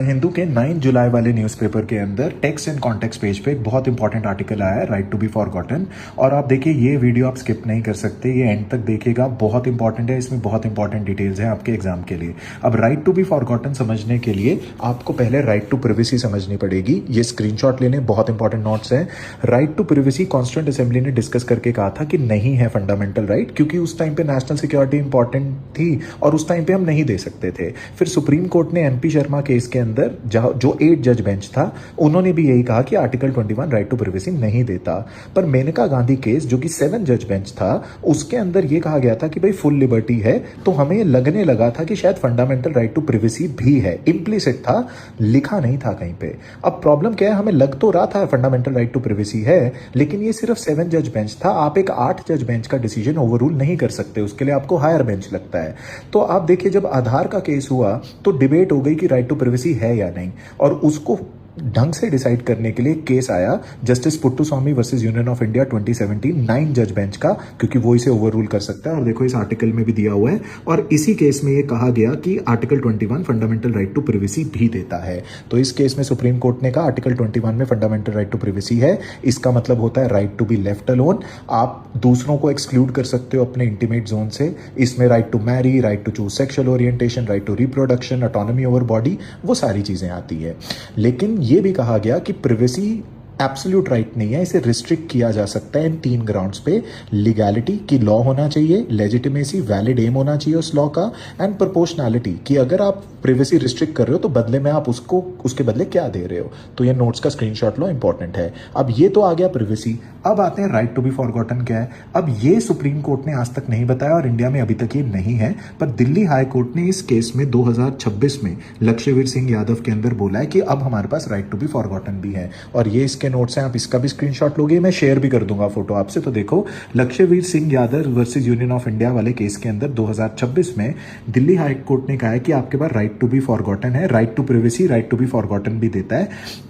हिंदू के 9 जुलाई वाले न्यूज़पेपर के अंदर टेक्स्ट एंड कॉन्टेक्स्ट पेज पे एक बहुत इंपॉर्टेंट आर्टिकल आया है, राइट टू बी फॉरगॉटन। और आप देखिए, ये वीडियो आप स्किप नहीं कर सकते, ये एंड तक देखिएगा, बहुत इंपॉर्टेंट है, इसमें बहुत इंपॉर्टेंट डिटेल्स हैं आपके एग्जाम के लिए। अब राइट टू बी फॉरगॉटन समझने के लिए आपको पहले राइट टू प्रिवेसी समझनी पड़ेगी। ये स्क्रीनशॉट लेने, बहुत इंपॉर्टेंट नोट्स हैं। Right to privacy constituent assembly ने डिस्कस करके कहा था कि नहीं है फंडामेंटल राइट, क्योंकि उस टाइम पे नेशनल सिक्योरिटी इंपॉर्टेंट थी और उस टाइम पे हम नहीं दे सकते थे। फिर सुप्रीम कोर्ट ने एमपी शर्मा केस के अंदर जो 8 जज बेंच था, उन्होंने भी यही कहा कि आर्टिकल 21 राइट टू प्रिवेसी नहीं देता। पर मेनका गांधी केस, जो कि 7 जज बेंच था, उसके अंदर यह कहा गया था कि भाई फुल लिबर्टी है, तो हमें लगने लगा था कि शायद फंडामेंटल राइट टू प्रिवेसी भी है। इंप्लिसिट था, लिखा नहीं था कहीं पे। अब प्रॉब्लम क्या है, हमें लग तो रहा था फंडामेंटल राइट टू प्रिवेसी है, लेकिन ये सिर्फ 7 जज बेंच था। आप एक 8 जज बेंच का डिसीजन ओवररूल नहीं कर सकते, उसके लिए आपको हायर बेंच लगता है। तो आप देखिए, जब आधार का केस हुआ तो डिबेट हो गई कि राइट टू प्रिवेसी है या नहीं, और उसको ढंग से डिसाइड करने के लिए केस आया justice Puttaswamy versus union of India 2017, 9 जज बेंच का, क्योंकि वो इसे ओवररूल कर सकता है। और देखो, इस आर्टिकल में भी दिया हुआ है, और इसी केस में ये कहा गया कि article 21 fundamental right to privacy भी देता है। तो इस केस में सुप्रीम कोर्ट ने कहा आर्टिकल 21 में फंडामेंटल राइट टू प्रिवेसी है। इसका मतलब होता है right to be left alone. आप दूसरों को एक्सक्लूड कर सकते हो अपने इंटीमेट जोन से। इसमें right to marry, right to choose sexual orientation, right to reproduction, autonomy over body, वो सारी चीजें आती है। लेकिन ये भी कहा गया कि प्रिवेसी एब्सोल्यूट राइट नहीं है, इसे रिस्ट्रिक्ट किया जा सकता है इन 3 ग्राउंड्स पे। लीगैलिटी की लॉ होना चाहिए, लेजिटिमेसी वैलिड एम होना चाहिए उस लॉ का, एंड प्रोपोर्शनैलिटी कि अगर आप प्रिवेसी रिस्ट्रिक्ट कर रहे हो तो बदले में आप उसके बदले क्या दे रहे हो। तो ये नोट्स का स्क्रीनशॉट लो, इंपॉर्टेंट है। अब ये तो आ गया प्रिवेसी। अब आते हैं राइट टू बी फॉरगॉटन क्या है। अब ये सुप्रीम कोर्ट ने आज तक नहीं बताया और इंडिया में अभी तक ये नहीं है, पर दिल्ली हाई कोर्ट ने इस केस में 2026 में लक्ष्यवीर सिंह यादव के अंदर बोला है कि अब हमारे पास राइट टू बी फॉरगॉटन भी है। और ये इसके नोट्स हैं, आप इसका भी स्क्रीनशॉट लोगे, मैं शेयर भी कर दूंगा फोटो आपसे। तो देखो, Lakshyaveer Singh Yadav versus union of India वाले केस के अंदर 2026 में दिल्ली हाई कोर्ट ने कहा है कि आपके पास राइट टू बी फॉरगॉटन है। Right to privacy right to be forgotten भी देता है।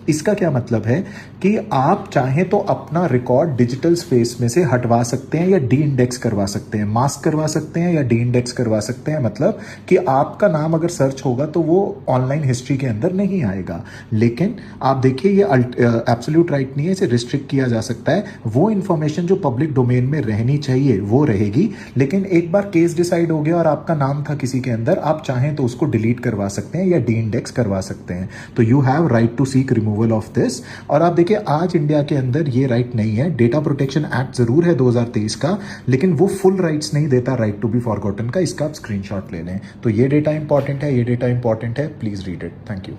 इसका क्या मतलब है कि आप चाहें तो अपना रिकॉर्ड डिजिटल स्पेस में से हटवा सकते हैं या डी इंडेक्स करवा सकते हैं, मास्क करवा सकते हैं या डी इंडेक्स करवा सकते हैं। मतलब कि आपका नाम अगर सर्च होगा तो वो ऑनलाइन हिस्ट्री के अंदर नहीं आएगा। लेकिन आप देखिए, ये एब्सोल्यूट राइट नहीं है, इसे रिस्ट्रिक्ट किया जा सकता है। वो इंफॉर्मेशन जो पब्लिक डोमेन में रहनी चाहिए वो रहेगी, लेकिन एक बार केस डिसाइड हो गया और आपका नाम था किसी के अंदर, आप चाहें तो उसको डिलीट करवा सकते हैं या डी इंडेक्स करवा सकते हैं। तो you have right to seek removal of this. और आप देखिए, आज इंडिया के अंदर ये राइट नहीं है। डेटा प्रोटेक्शन एक्ट जरूर है 2023 का, लेकिन वो फुल राइट्स नहीं देता राइट टू बी फॉरगॉटन का। इसका आप स्क्रीनशॉट ले लें। तो ये डेटा इंपॉर्टेंट है, ये डेटा इंपॉर्टेंट है, please read it. Thank you.